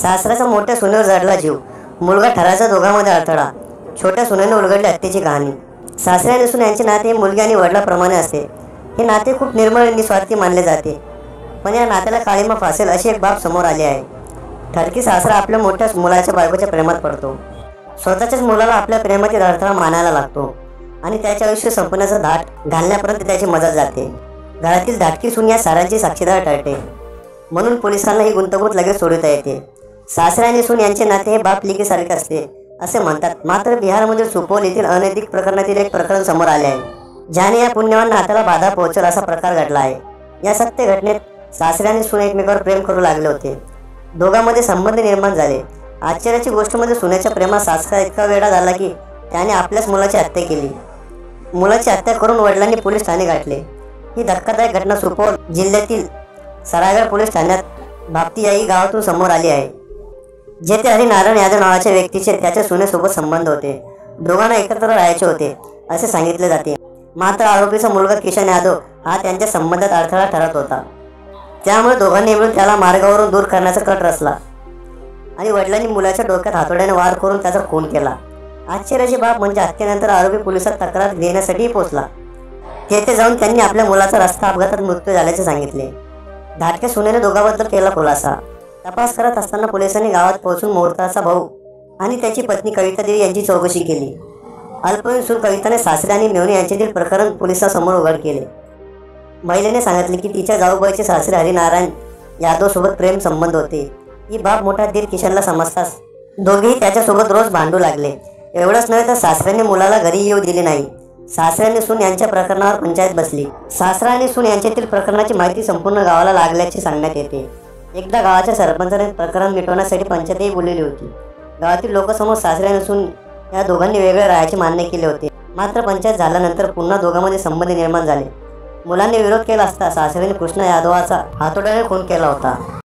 सासऱ्याचा मोठ्या सुनेवर जडला जीव, मुलगा ठराचा दोघांमध्ये अडथळा, छोट्या सुनेने उलगडली हत्येची कहाणी। सासरे आणि सून यांचे नाते मुलगी आणि वडिलांप्रमाणे असते। हे नाते खूप निर्मळ आणि निस्वार्थी मानले जाते, पण या नात्याला काळीमा फासेल अशी एक बाब समोर आली आहे। ठरकी सासरा आपल्या मोठ्या मुलाच्या बायकोच्या प्रेमात पडतो, स्वतःच्याच मुलाला आपल्या प्रेमातील अडथळा मानायला लागतो आणि त्याचे आयुष्य संपण्याचा धाट घालण्यापर्यंत त्याची मदत जाते। घरातील धाटकी सून या साऱ्यांची साक्षीदार ठरते, म्हणून पोलिसांना ही गुंतागुंत लगेच सोडवता येते। सासरे आणि सून यांचे नाते हे बाप लेकीसारखे असते असे म्हणतात, मात्र बिहारमधील सुपौल येथील अनैतिक प्रकरणातील एक प्रकरण समोर आले आहे, ज्याने या पुण्यवान नात्याला बाधा पोहोचेल असा प्रकार घडला आहे। या सत्य घटनेत सासरे आणि सून एकमेकावर प्रेम करू लागले होते, दोघांमध्ये संबंध निर्माण झाले। आश्चर्याची गोष्ट म्हणजे सुनेच्या प्रेमात सासरा इतका वेडा झाला की त्याने आपल्याच मुलाची हत्या केली। मुलाची हत्या करून वडिलांनी पोलीस ठाणे गाठले। ही धक्कादायक घटना सुपौल जिल्ह्यातील सरायगड पोलीस ठाण्यात भापतियाई गावातून समोर आली आहे, जेथे हरिनारायण यादव नावाच्या व्यक्तीचे त्याच्या सुनेसोबत संबंध होते। दोघांना एकत्र राहायचे होते असे सांगितले जाते, मात्र आरोपीचा मुलगा किशन यादव हा त्यांच्या संबंधात अडथळा ठरत होता। त्यामुळे दोघांनी मिळून त्याला मार्गावरून दूर करण्याचा कट रचला आणि वडिलांनी मुलाच्या डोक्यात हातोड्याने वार करून त्याचा खून केला। आश्चर्याची बाब म्हणजे हत्येनंतर आरोपी पोलिसात तक्रार देण्यासाठी पोहोचला। तेथे जाऊन त्यांनी आपल्या मुलाचा रस्ता अपघातात मृत्यू झाल्याचे सांगितले। धाटक्या सुनेने दोघांबद्दल केला खुलासा। तपास करत असताना पोलिसांनी गावात पोहोचून मुहूर्ताचा भाऊ आणि त्याची पत्नी कविता देवी यांची चौकशी केली। अल्पवयीन सून कविताने सासरे आणि मेव्हणे यांच्यातील प्रकरण पोलिसांसमोर उघड केले। महिलेने सांगितले की तिच्या जाऊबाईचे सासरे हरिनारायण यादव सोबत प्रेम संबंध होते। ही बाब मोठा दीर किशनला समजताच दोघेही त्याच्यासोबत रोज भांडू लागले। एवढंच नव्हे तर सासऱ्याने मुलाला घरी येऊ दिले नाही। सासरे आणि सून यांच्या प्रकरणावर पंचायत बसली। सासरा आणि सून यांच्यातील प्रकरणाची माहिती संपूर्ण गावाला लागल्याचे सांगण्यात येते। एकदा गावाच्या सरपंचाने प्रकरण मिटवण्यासाठी पंचायतही बोलवली होती। गावातील लोकांसमोर सासरे आणि सून या दोघांनी वेगळे राहायचे मान्य केले होते, मात्र पंचायत झाल्यानंतर पुन्हा दोघांमध्ये संबंध निर्माण झाले। मुलांनी विरोध केला असता सासऱ्याने कृष्ण यादवाचा हातोड्याने खून केला होता।